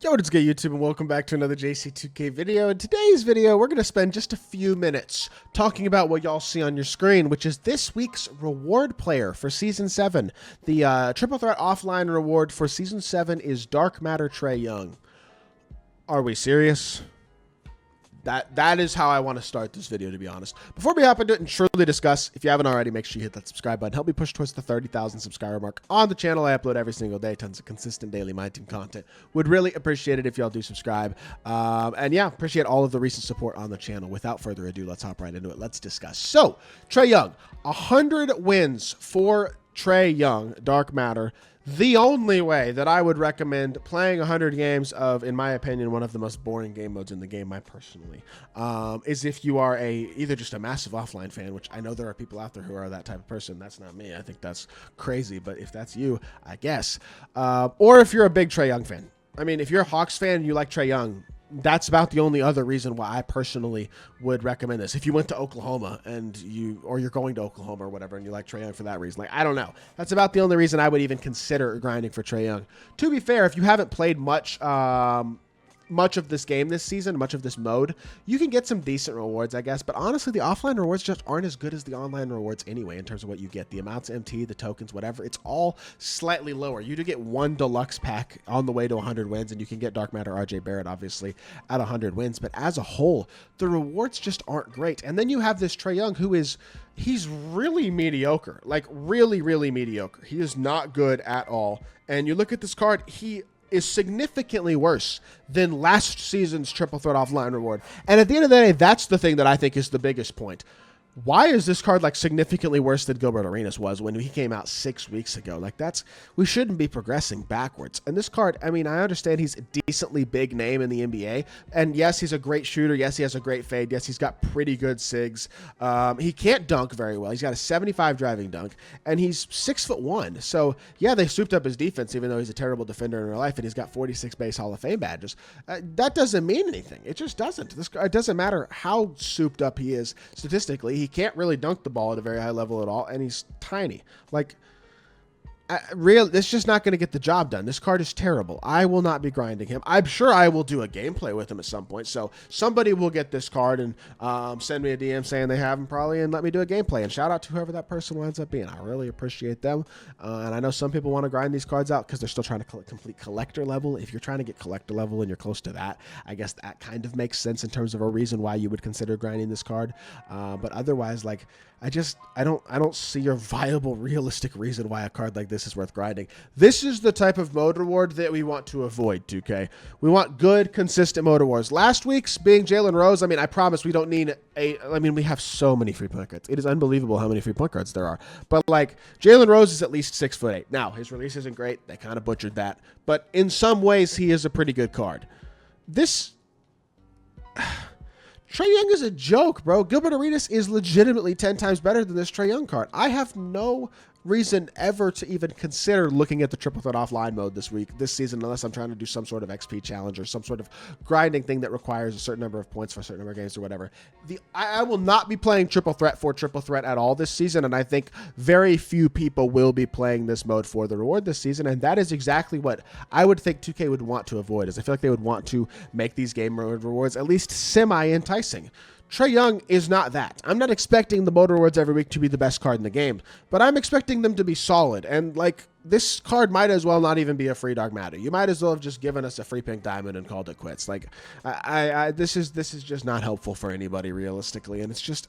Yo, what is good, YouTube, and welcome back to another JC2K video. In today's video, we're going to spend just a few minutes talking about what y'all see on your screen, which is this week's reward player for Season 7. The Triple Threat offline reward for Season 7 is Dark Matter Trae Young. Are we serious? That is how I want to start this video, to be honest. Before we hop into it and truly discuss, if you haven't already, make sure you hit that subscribe button. Help me push towards the 30,000 subscriber mark on the channel. I upload every single day, tons of consistent daily My Team content. Would really appreciate it if y'all do subscribe. And yeah, appreciate all of the recent support on the channel. Without further ado, let's hop right into it. Let's discuss. So, Trae Young, 100 wins for Trae Young, Dark Matter. The only way that I would recommend playing 100 games of, in my opinion, one of the most boring game modes in the game, personally, is if you are either just a massive offline fan, which I know there are people out there who are that type of person. That's not me. I think that's crazy, but if that's you, I guess. Or if you're a big Trae Young fan. I mean, if you're a Hawks fan and you like Trae Young, that's about the only other reason why I personally would recommend this. If you went to Oklahoma or you're going to Oklahoma or whatever, and you like Trae Young for that reason, like, I don't know. That's about the only reason I would even consider grinding for Trae Young. To be fair, if you haven't played much of this game this season, much of this mode, you can get some decent rewards, I guess. But honestly, the offline rewards just aren't as good as the online rewards anyway, in terms of what you get. The amounts of MT, the tokens, whatever, it's all slightly lower. You do get one deluxe pack on the way to 100 wins, and you can get Dark Matter RJ Barrett, obviously, at 100 wins. But as a whole, the rewards just aren't great. And then you have this Trae Young who he's really mediocre. Like, really, really mediocre. He is not good at all. And you look at this card, he is significantly worse than last season's Triple Threat offline reward. And at the end of the day, that's the thing that I think is the biggest point. Why is this card like significantly worse than Gilbert Arenas was when he came out 6 weeks ago? Like, we shouldn't be progressing backwards. And this card, I mean, I understand he's a decently big name in the NBA. And yes, he's a great shooter. Yes, he has a great fade. Yes, he's got pretty good sigs. He can't dunk very well. He's got a 75 driving dunk, and he's 6'1". So yeah, they souped up his defense, even though he's a terrible defender in real life, and he's got 46 base Hall of Fame badges. That doesn't mean anything. It just doesn't. It doesn't matter how souped up he is statistically. He can't really dunk the ball at a very high level at all, and he's tiny. Like, it's just not going to get the job done. This card is terrible. I will not be grinding him. I'm sure I will do a gameplay with him at some point, so somebody will get this card and send me a DM saying they have him probably, and let me do a gameplay. And shout out to whoever that person winds up being. I really appreciate them. And I know some people want to grind these cards out because they're still trying to complete collector level. If you're trying to get collector level and you're close to that, I guess that kind of makes sense in terms of a reason why you would consider grinding this card. But otherwise, like, I don't see a viable, realistic reason why a card like this is worth grinding. This is the type of mode reward that we want to avoid, 2K. We want good, consistent mode rewards. Last week's being Jalen Rose, I mean, I promise we don't need we have so many free point cards. It is unbelievable how many free point cards there are. But, like, Jalen Rose is at least 6'8". Now, his release isn't great. They kind of butchered that. But in some ways, he is a pretty good card. This... Trae Young is a joke, bro. Gilbert Arenas is legitimately 10 times better than this Trae Young card. I have no reason ever to even consider looking at the Triple Threat offline mode this season, unless I'm trying to do some sort of XP challenge or some sort of grinding thing that requires a certain number of points for a certain number of games or whatever. I will not be playing Triple Threat for Triple Threat at all this season, and I think very few people will be playing this mode for the reward this season, and that is exactly what I would think 2K would want to avoid, is I feel like they would want to make these game mode rewards at least semi-enticing. Trae Young is not that. I'm not expecting the mode rewards every week to be the best card in the game, but I'm expecting them to be solid. And, like, this card might as well not even be a free Dark Matter. You might as well have just given us a free pink diamond and called it quits. Like, this is just not helpful for anybody realistically, and it's just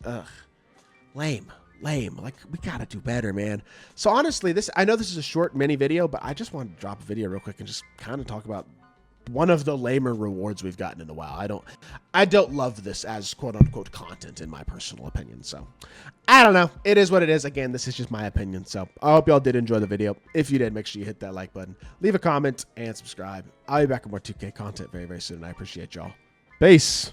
lame. Like, we gotta do better, man. So honestly, I know this is a short mini video, but I just wanted to drop a video real quick and just kind of talk about one of the lamer rewards we've gotten in a while. I don't love this as quote-unquote content, in my personal opinion. So, I don't know. It is what it is. Again, this is just my opinion. So, I hope y'all did enjoy the video. If you did, make sure you hit that like button, leave a comment, and subscribe. I'll be back with more 2K content very, very soon, and I appreciate y'all. Peace.